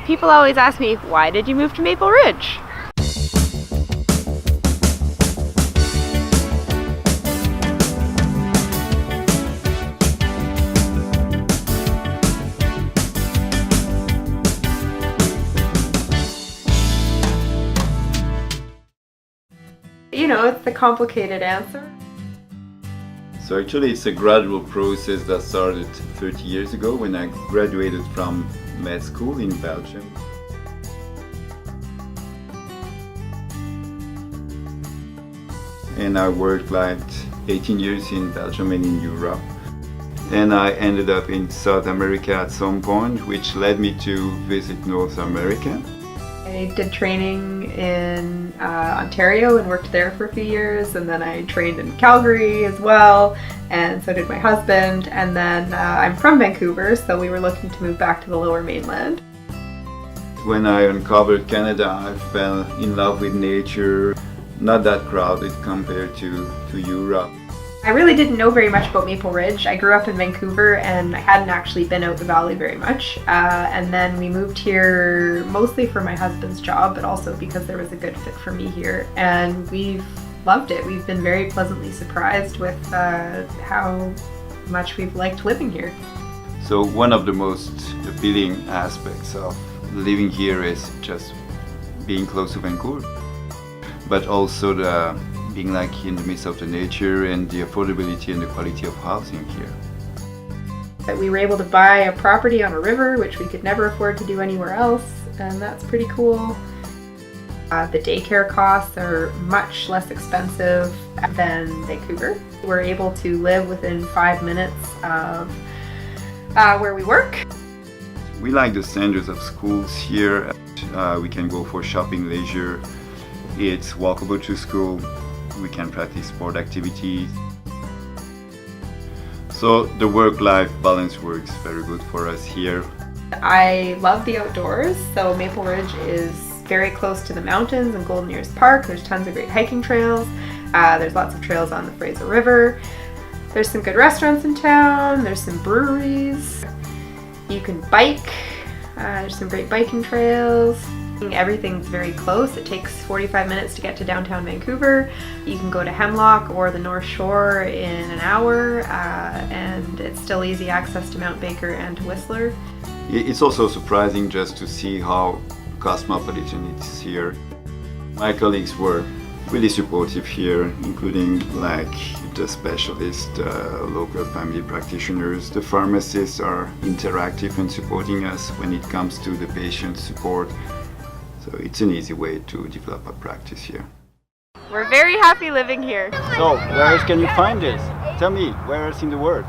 People always ask me, why did you move to Maple Ridge? You know, it's the complicated answer. So actually it's a gradual process that started 30 years ago when I graduated from med school in Belgium. And I worked like 18 years in Belgium and in Europe. And I ended up in South America at some point, which led me to visit North America. I did training in Ontario and worked there for a few years, and then I trained in Calgary as well, and so did my husband. And then I'm from Vancouver, so we were looking to move back to the Lower Mainland. When I uncovered Canada, I fell in love with nature, not that crowded compared to Europe. I really didn't know very much about Maple Ridge. I grew up in Vancouver and I hadn't actually been out the valley very much. And then we moved here mostly for my husband's job, but also because there was a good fit for me here. And we've loved it. We've been very pleasantly surprised with how much we've liked living here. So one of the most appealing aspects of living here is just being close to Vancouver, but also being like in the midst of the nature and the affordability and the quality of housing here. We were able to buy a property on a river, which we could never afford to do anywhere else, and that's pretty cool. The daycare costs are much less expensive than Vancouver. We're able to live within 5 minutes of where we work. We like the standards of schools here. We can go for shopping, leisure. It's walkable to school. We can practice sport activities. So the work-life balance works very good for us here. I love the outdoors, so Maple Ridge is very close to the mountains and Golden Ears Park. There's tons of great hiking trails. There's lots of trails on the Fraser River. There's some good restaurants in town. There's some breweries. You can bike. There's some great biking trails. Everything's very close. It takes 45 minutes to get to downtown Vancouver. You can go to Hemlock or the North Shore in an hour, and it's still easy access to Mount Baker and to Whistler. It's also surprising just to see how cosmopolitan it is here. My colleagues were really supportive here, including like the specialists, local family practitioners. The pharmacists are interactive and supporting us when it comes to the patient support. So it's an easy way to develop a practice here. We're very happy living here. So, where else can you find this? Tell me, where else in the world?